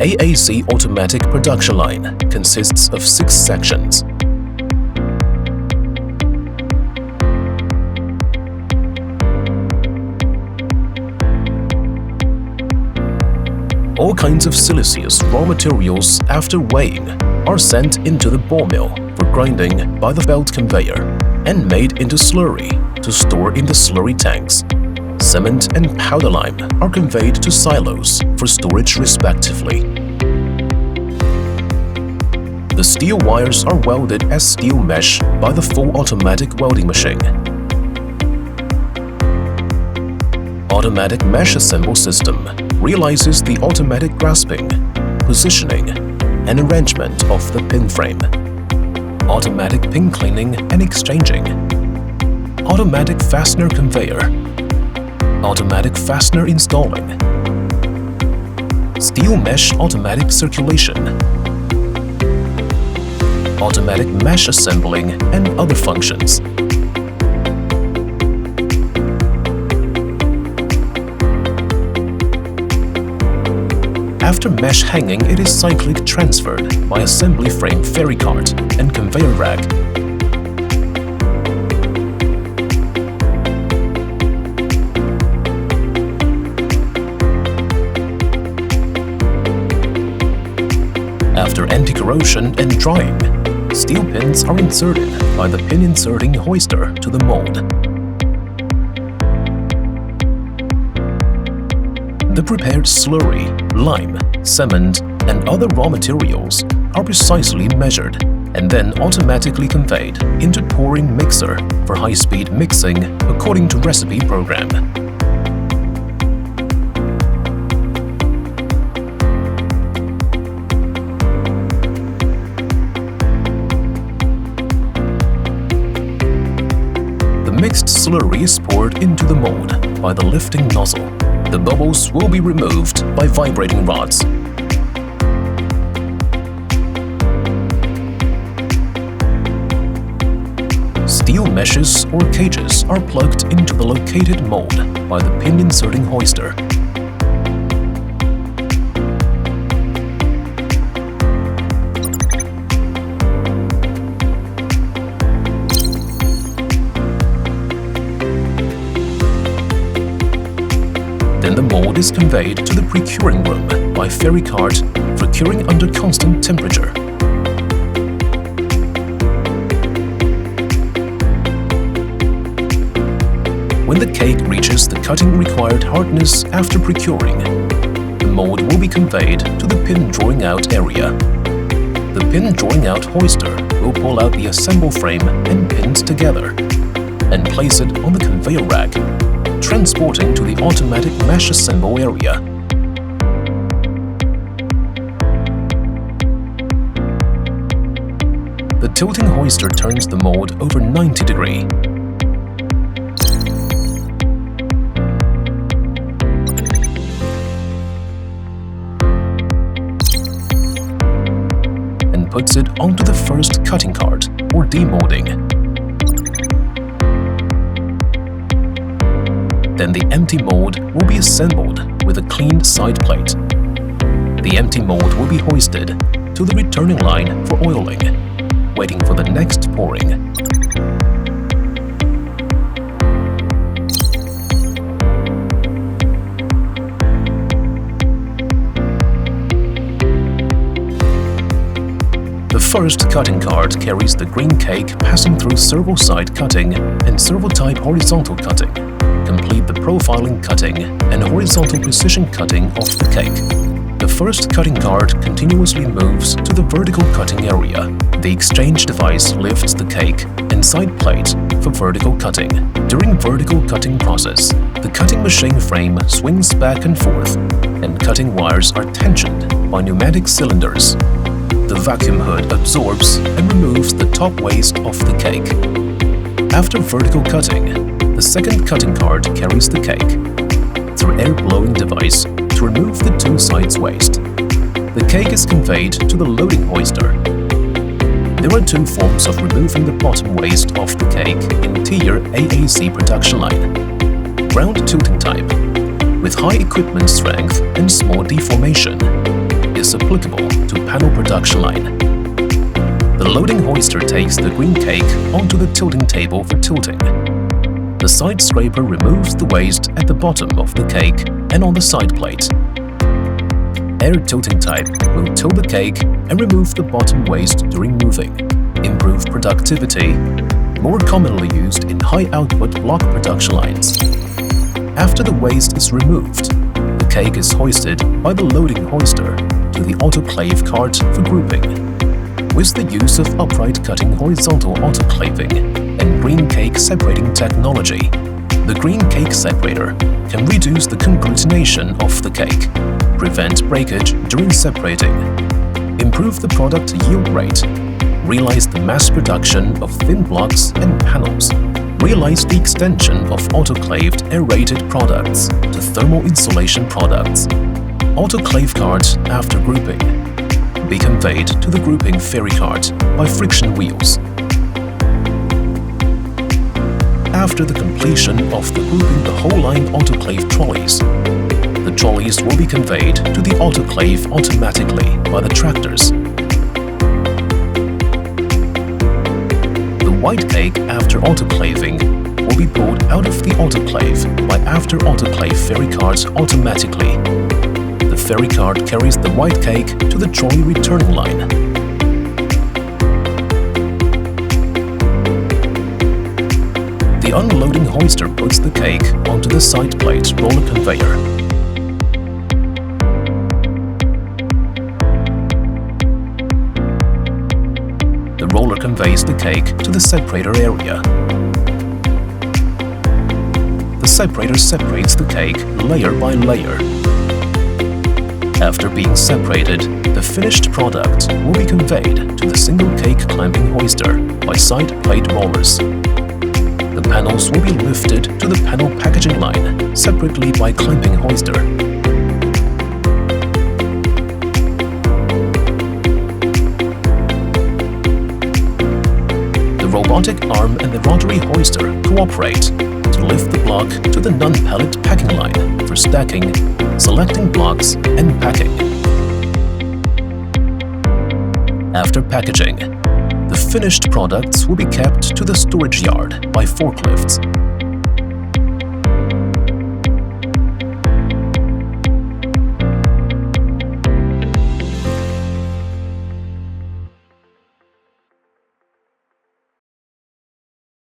AAC automatic production line consists of 6 sections. All kinds of siliceous raw materials, after weighing, are sent into the ball mill for grinding by the belt conveyor and made into slurry to store in the slurry tanks. Cement and powder lime are conveyed to silos for storage respectively. The steel wires are welded as steel mesh by the full automatic welding machine. Automatic mesh assemble system realizes the automatic grasping, positioning, and arrangement of the pin frame. Automatic pin cleaning and exchanging. Automatic fastener conveyor. Automatic fastener installing. Steel mesh automatic circulation. Automatic mesh assembling and other functions. After mesh hanging, it is cyclic transferred by assembly frame ferry cart and conveyor rack. After anti-corrosion and drying, steel pins are inserted by the pin inserting hoister to the mold. The prepared slurry, lime, cement, and other raw materials are precisely measured and then automatically conveyed into pouring mixer for high-speed mixing according to recipe program. The mixed slurry is poured into the mold by the lifting nozzle. The bubbles will be removed by vibrating rods. Steel meshes or cages are plugged into the located mold by the pin inserting hoister. Then the mold is conveyed to the precuring room by ferry cart for curing under constant temperature. When the cake reaches the cutting required hardness after procuring, the mold will be conveyed to the pin drawing out area. The pin drawing out hoister will pull out the assemble frame and pins together and place it on the conveyor rack, transporting to the automatic mesh assemble area. The tilting hoister turns the mold over 90 degrees. And puts it onto the first cutting cart or demolding. Then the empty mold will be assembled with a cleaned side plate. The empty mold will be hoisted to the returning line for oiling, waiting for the next pouring. The first cutting cart carries the green cake passing through servo side cutting and servo type horizontal cutting. Complete the profiling cutting and horizontal precision cutting of the cake. The first cutting cart continuously moves to the vertical cutting area. The exchange device lifts the cake and side plate for vertical cutting. During vertical cutting process, the cutting machine frame swings back and forth, and cutting wires are tensioned by pneumatic cylinders. The vacuum hood absorbs and removes the top waste of the cake. After vertical cutting, the second cutting cart carries the cake through air blowing device to remove the two sides waste. The cake is conveyed to the loading hoister. There are 2 forms of removing the bottom waste of the cake in Teeyer AAC production line. Ground tilting type, with high equipment strength and small deformation, is is applicable to panel production line. The loading hoister takes the green cake onto the tilting table for tilting. The side scraper removes the waste at the bottom of the cake and on the side plate. Air tilting type will tilt the cake and remove the bottom waste during moving. Improved productivity, more commonly used in high-output block production lines. After the waste is removed, the cake is hoisted by the loading hoister to the autoclave cart for grouping. With the use of upright cutting horizontal autoclaving and green cake separating technology, the green cake separator can reduce the conglutination of the cake, prevent breakage during separating, improve the product yield rate, realize the mass production of thin blocks and panels, realize the extension of autoclaved aerated products to thermal insulation products. Autoclave cart after grouping. Be conveyed to the grouping ferry cart by friction wheels. After the completion of the grouping the whole line autoclave trolleys, the trolleys will be conveyed to the autoclave automatically by the tractors. The white cake after autoclaving will be pulled out of the autoclave by after autoclave ferry carts automatically. The ferry cart carries the white cake to the trolley returning line. The unloading hoister puts the cake onto the side plate roller conveyor. The roller conveys the cake to the separator area. The separator separates the cake layer by layer. After being separated, the finished product will be conveyed to the single cake clamping hoister by side plate rollers. The panels will be lifted to the panel packaging line separately by clamping hoister. The robotic arm and the rotary hoister cooperate to lift the block to the non-pallet packing line for stacking, selecting blocks, and packing. After packaging, the finished products will be kept to the storage yard by forklifts.